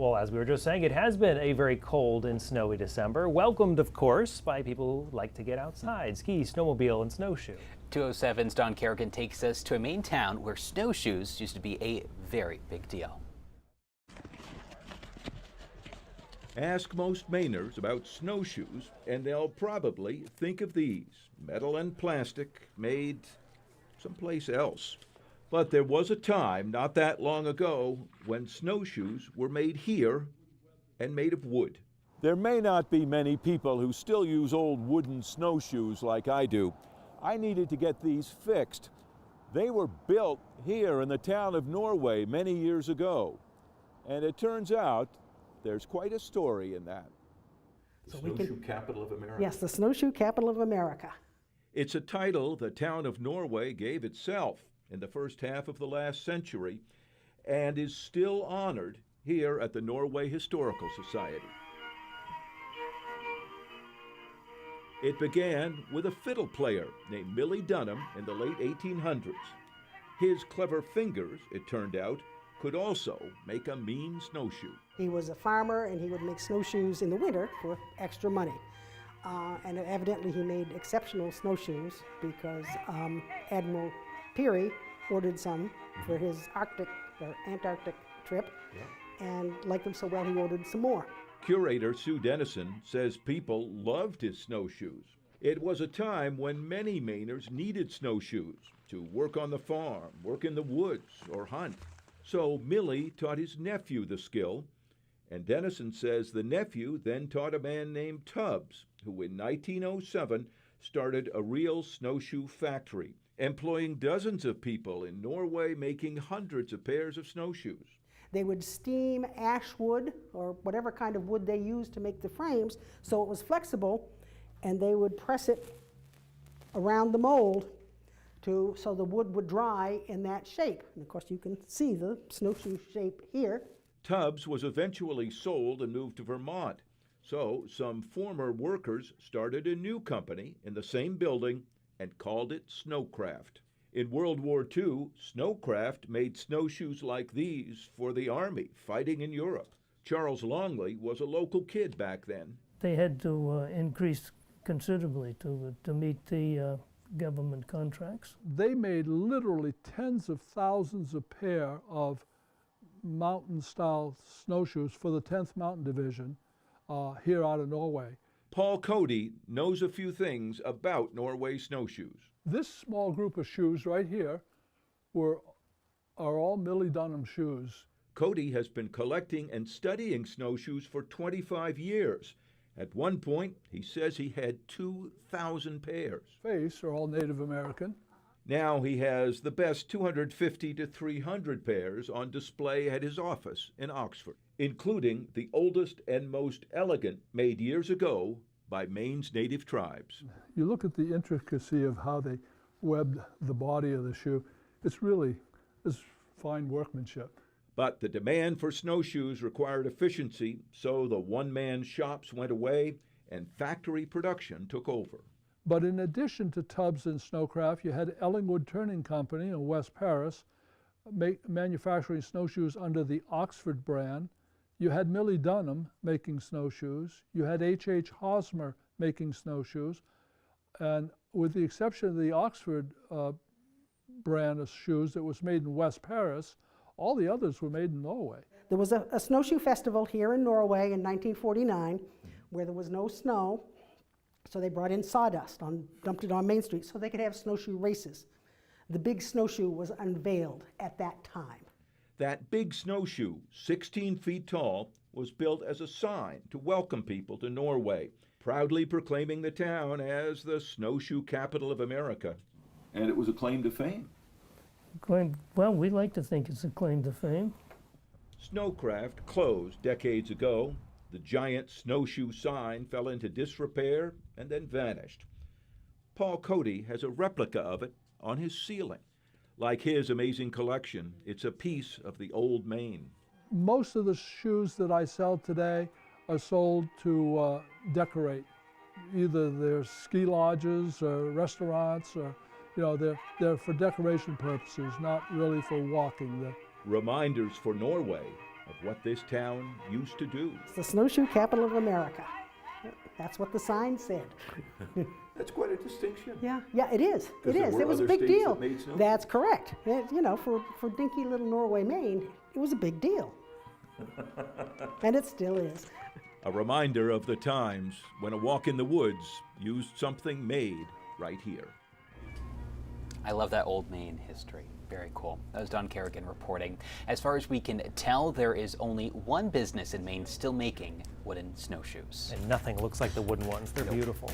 Well, as we were just saying, it has been a very cold and snowy December, welcomed, of course, by people who like to get outside, ski, snowmobile, and snowshoe. 207's Don Carrigan takes us to a Maine town where snowshoes used to be a very big deal. Ask most Mainers about snowshoes, and they'll probably think of these, metal and plastic, made someplace else. But there was a time not that long ago when snowshoes were made here and made of wood. There may not be many people who still use old wooden snowshoes like I do. I needed to get these fixed. They were built here in the town of Norway many years ago. And it turns out there's quite a story in that. The snowshoe capital of America. Yes, the snowshoe capital of America. It's a title the town of Norway gave itself in the first half of the last century and is still honored here at the Norway Historical Society. It began with a fiddle player named Millie Dunham in the late 1800s. His clever fingers, it turned out, could also make a mean snowshoe. He was a farmer and he would make snowshoes in the winter for extra money. And evidently he made exceptional snowshoes because Admiral Peary ordered some for his Arctic or Antarctic trip, and liked them so well he ordered some more. Curator Sue Dennison says people loved his snowshoes. It was a time when many Mainers needed snowshoes to work on the farm, work in the woods, or hunt. So Millie taught his nephew the skill, and Dennison says the nephew then taught a man named Tubbs, who in 1907 started a real snowshoe factory, employing dozens of people in Norway, making hundreds of pairs of snowshoes. They would steam ash wood or whatever kind of wood they used to make the frames so it was flexible, and they would press it around the mold so the wood would dry in that shape. And of course you can see the snowshoe shape here. Tubbs was eventually sold and moved to Vermont. So some former workers started a new company in the same building and called it Snowcraft. In World War II, Snowcraft made snowshoes like these for the Army fighting in Europe. Charles Longley was a local kid back then. They had to increase considerably to meet the government contracts. They made literally tens of thousands of pair of mountain-style snowshoes for the 10th Mountain Division here out of Norway. Paul Cody knows a few things about Norway snowshoes. This small group of shoes right here are all Millie Dunham shoes. Cody has been collecting and studying snowshoes for 25 years. At one point, he says he had 2,000 pairs. Face are all Native American. Now he has the best 250 to 300 pairs on display at his office in Oxford, including the oldest and most elegant made years ago by Maine's native tribes. You look at the intricacy of how they webbed the body of the shoe. It's fine workmanship. But the demand for snowshoes required efficiency, so the one-man shops went away and factory production took over. But in addition to Tubbs and Snowcraft, you had Ellingwood Turning Company in West Paris manufacturing snowshoes under the Oxford brand. You had Millie Dunham making snowshoes. You had H.H. Hosmer making snowshoes. And with the exception of the Oxford brand of shoes that was made in West Paris, all the others were made in Norway. There was a snowshoe festival here in Norway in 1949 where there was no snow. So they brought in sawdust, dumped it on Main Street so they could have snowshoe races. The big snowshoe was unveiled at that time. That big snowshoe, 16 feet tall, was built as a sign to welcome people to Norway, proudly proclaiming the town as the snowshoe capital of America. And it was a claim to fame. Well, we like to think it's a claim to fame. Snowcraft closed decades ago. The giant snowshoe sign fell into disrepair and then vanished. Paul Cody has a replica of it on his ceiling. Like his amazing collection, it's a piece of the old Maine. Most of the shoes that I sell today are sold to decorate. Either they're ski lodges or restaurants, or they're for decoration purposes, not really for walking. Reminders for Norway of what this town used to do. It's the snowshoe capital of America. That's what the sign said. That's quite a distinction. Yeah, it is. It there is. were It was a other big states deal. that made snowshoes? That's correct. You know, for dinky little Norway, Maine, it was a big deal. And it still is. A reminder of the times when a walk in the woods used something made right here. I love that old Maine history. Very cool. That was Don Carrigan reporting. As far as we can tell, there is only one business in Maine still making wooden snowshoes. And nothing looks like the wooden ones. They're beautiful.